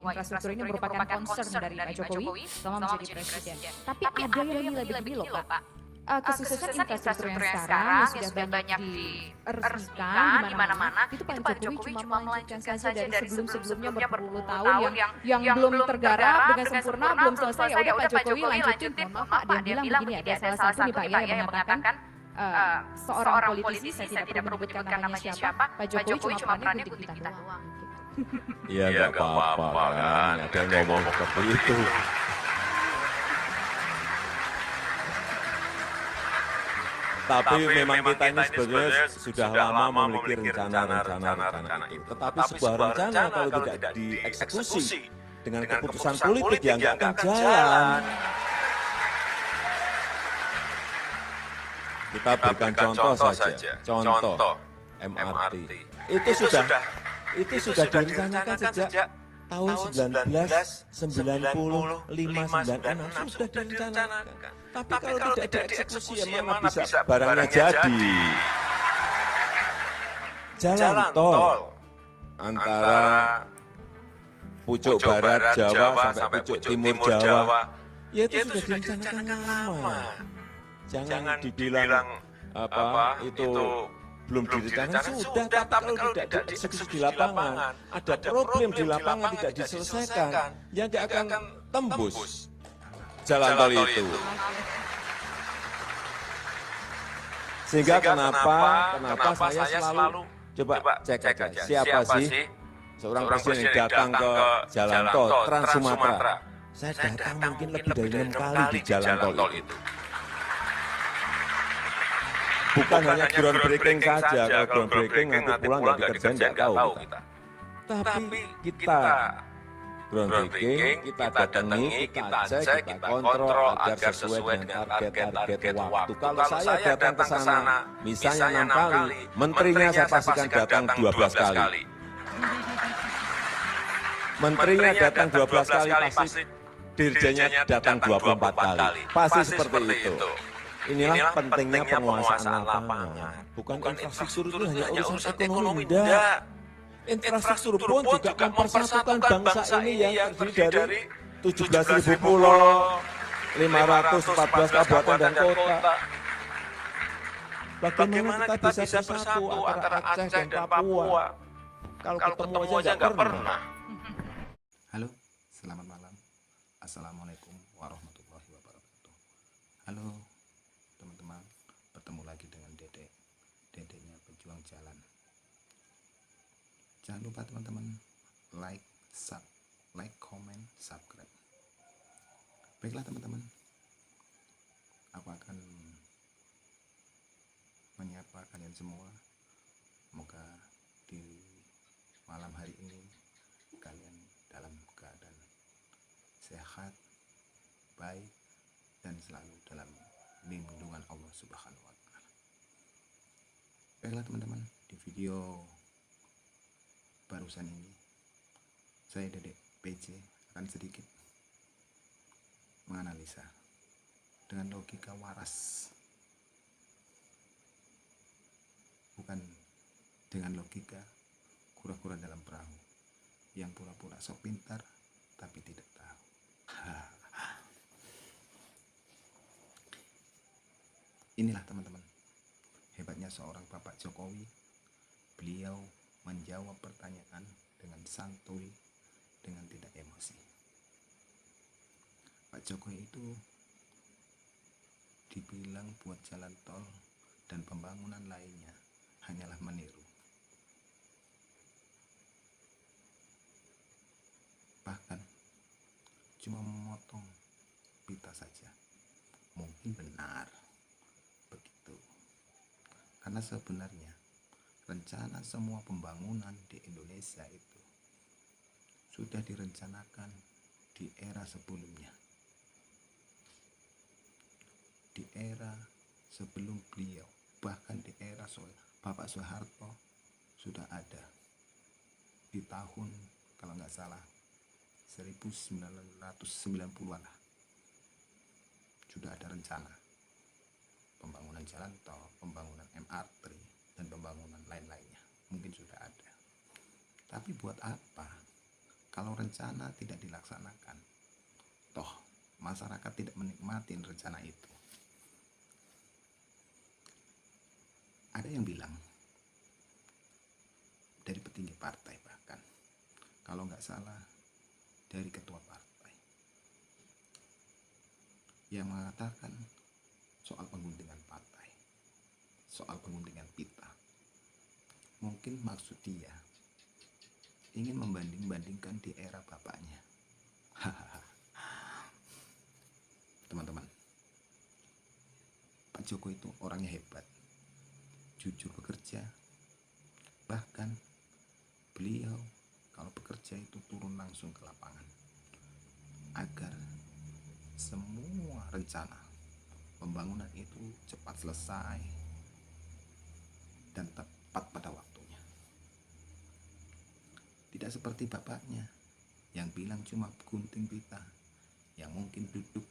infrastruktur ini merupakan concern dari Pak Jokowi selama menjadi presiden. Tapi ada yang nilai begini loh Pak. Kesuksesan infrastruktur yang sekarang yang sudah banyak diresmikan di mana-mana, itu Pak Jokowi cuma melanjutkan saja dari sebelum-sebelumnya berpuluh tahun yang belum tergarap dengan sempurna, belum selesai. Ya udah Pak Jokowi lanjutin. Mohon maaf Pak, dia bilang begini, ada salah satu nih Pak ya yang mengatakan seorang politisi, saya tidak perlu menyebutkan namanya siapa, Pak Jokowi cuma perannya gunting-gunting doang. Iya nggak apa-apa kan, ada yang ngomong seperti itu. Tapi memang kita ini sebetulnya sudah lama memiliki rencana-rencana itu. Tetapi sebuah rencana kalau tidak dieksekusi dengan keputusan politik ya nggak akan jalan. Kita berikan contoh saja, contoh MRT. Itu sudah direncanakan sejak tahun 1995-96 sudah direncanakan. Tapi kalau tidak dieksekusi ya mana bisa barangnya jadi. Jalan tol antara pucuk barat Jawa sampai pucuk timur Jawa, ya itu sudah direncanakan lama. Jangan dibilang itu belum direncanakan sudah, tapi kalau tidak dieksekusi di lapangan, ada problem di lapangan tidak diselesaikan, ya nggak akan tembus jalan tol itu. Sehingga kenapa saya selalu coba cek aja siapa sih seorang presiden yang datang ke jalan tol Trans Sumatera. Saya datang mungkin lebih dari 6 kali di jalan tol itu. Bukan hanya groundbreaking saja, kalau groundbreaking nanti pulang nggak dikerjain nggak tahu kita. Tapi kita groundbreaking, kita datangi, kita cek, kita kontrol agar sesuai dengan target waktu. Kalau saya datang ke sana, misalnya 6 kali, menterinya saya pastikan datang 12 kali. Menterinya datang 12 kali, pasti dirjennya datang 24 kali. Pasti seperti itu. Inilah pentingnya penguasaan lapangan. Bukan infrastruktur itu hanya urusan ekonomi, tidak. Infrastruktur pun juga mempersatukan bangsa ini yang terdiri dari 17.000 pulau, 514 kabupaten dan kota. Bagaimana kita bisa bersatu antara Aceh dan Papua? Kalau ketemu aja nggak pernah. Halo, selamat malam. Assalamualaikum warahmatullahi wabarakatuh. Halo teman-teman, bertemu lagi dengan Dedeknya Pejuang Jalan. Jangan lupa teman-teman like, comment, subscribe. Baiklah teman-teman, aku akan menyapa kalian semua. Semoga di malam hari ini kalian dalam keadaan sehat, baik, dan selalu dalam lindungan Allah Subhanahu wa Ta'ala. Baiklah teman-teman, di video barusan ini saya Dedek PJ akan sedikit menganalisa dengan logika waras, bukan dengan logika kura-kura dalam perahu yang pura-pura sok pintar tapi tidak tahu. Inilah teman-teman, hebatnya seorang Bapak Jokowi. Beliau menjawab pertanyaan dengan santuy, dengan tidak emosi. Pak Jokowi itu dibilang buat jalan tol dan pembangunan lainnya hanyalah meniru. Bahkan cuma memotong pita saja. Mungkin benar begitu. Karena sebenarnya rencana semua pembangunan di Indonesia itu sudah direncanakan di era sebelumnya. Di era sebelum beliau, bahkan di era Bapak Soeharto sudah ada. Di tahun kalau nggak salah 1990-an lah, sudah ada rencana pembangunan jalan tol, pembangunan MRT, dan pembangunan lain-lainnya. Mungkin sudah ada. Tapi buat apa kalau rencana tidak dilaksanakan, toh masyarakat tidak menikmati rencana itu. Ada yang bilang dari petinggi partai, bahkan kalau nggak salah dari ketua partai, yang mengatakan soal pengguntingan partai, soal pengguntingan pita. Mungkin maksud dia ingin membanding-bandingkan di era bapaknya. Teman-teman, Pak Joko itu orangnya hebat, jujur bekerja, bahkan beliau kalau bekerja itu turun langsung ke lapangan agar semua rencana pembangunan itu cepat selesai dan tepat pada waktunya. Tidak seperti bapaknya yang bilang cuma gunting pita, yang mungkin duduk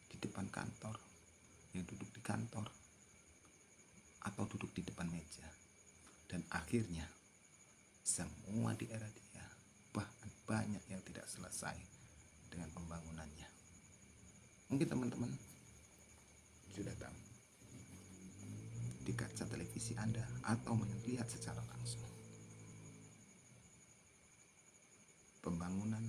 di depan kantor, yang duduk di kantor atau duduk di depan meja, dan akhirnya semua di era dia, bahkan banyak yang tidak selesai dengan pembangunannya. Mungkin teman-teman sudah tahu di kaca televisi Anda atau melihat secara langsung pembangunan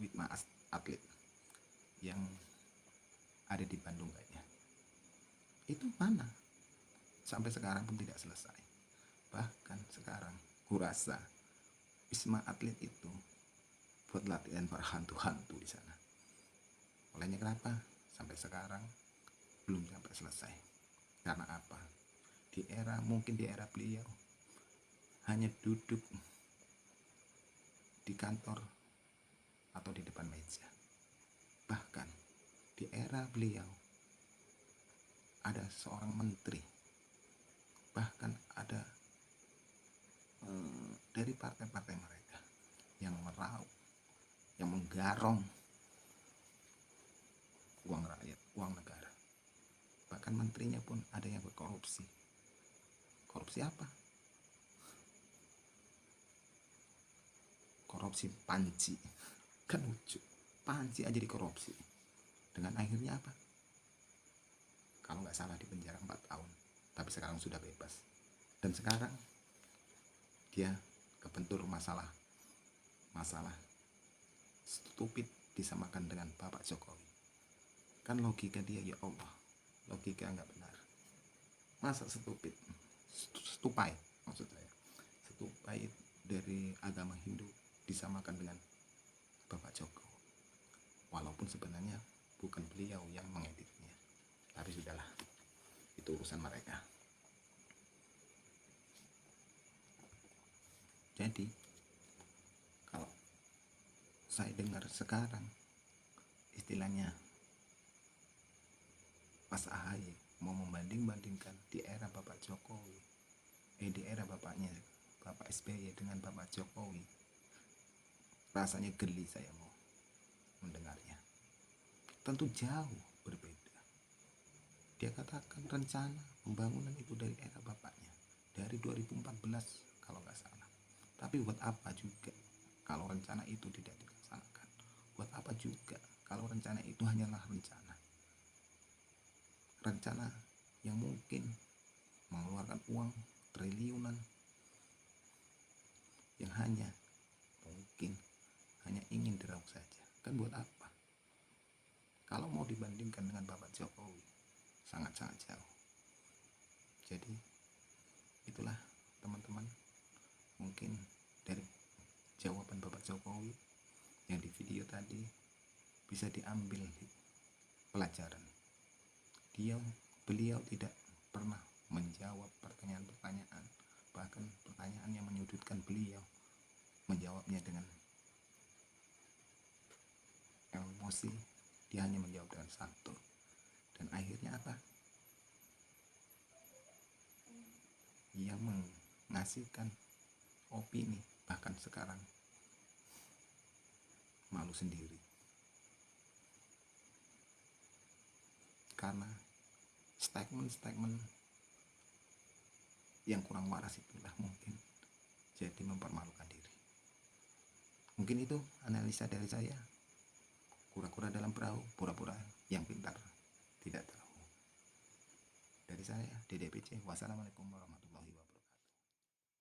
Wisma Atlet yang ada di Bandung kayaknya. Itu mana? Sampai sekarang pun tidak selesai. Bahkan sekarang kurasa Wisma Atlet itu buat latihan para hantu-hantu di sana. Olehnya kenapa? Sampai sekarang belum sampai selesai. Karena apa? Mungkin di era beliau hanya duduk di kantor atau di depan meja. Bahkan di era beliau ada seorang menteri, bahkan ada dari partai-partai mereka yang meraup, yang menggarong uang rakyat, uang negara. Bahkan menterinya pun ada yang berkorupsi. Korupsi apa? Korupsi panci. Kan lucu, panci aja dikorupsi. Dengan akhirnya apa? Kalau nggak salah di penjara 4 tahun, tapi sekarang sudah bebas. Dan sekarang dia kebentur masalah stupid disamakan dengan Bapak Jokowi. Kan logika dia, ya Allah, logika nggak benar. Masa stupid, stupai maksud saya, stupai dari agama Hindu disamakan dengan Bapak Jokowi. Walaupun sebenarnya bukan beliau yang mengeditnya, tapi sudahlah, itu urusan mereka. Jadi kalau saya dengar sekarang istilahnya Mas AHY mau membanding-bandingkan di era Bapak Jokowi, di era bapaknya Bapak SBY dengan Bapak Jokowi, rasanya geli saya mau mendengarnya. Tentu jauh berbeda. Dia katakan rencana pembangunan itu dari era bapaknya, dari 2014 kalau nggak salah. Tapi buat apa juga kalau rencana itu tidak dilaksanakan? Buat apa juga kalau rencana itu hanyalah rencana? Rencana yang mungkin mengeluarkan uang triliunan yang mungkin hanya ingin diraup saja. Kan buat apa? Kalau mau dibandingkan dengan Bapak Jokowi, sangat-sangat jauh. Jadi itulah teman-teman, mungkin dari jawaban Bapak Jokowi yang di video tadi bisa diambil pelajaran. Beliau tidak pernah menjawab pertanyaan-pertanyaan, bahkan pertanyaan yang menyudutkan beliau, menjawabnya dengan emosi. Dia hanya menjawab dengan santun, dan akhirnya apa? Ia mengasihkan opini, bahkan sekarang malu sendiri karena statement yang kurang waras itulah mungkin jadi mempermalukan diri. Mungkin itu analisa dari saya. Kura-kura dalam perahu, pura-pura yang pintar, tidak tahu. Dari saya, DDPC. Wassalamualaikum warahmatullahi wabarakatuh.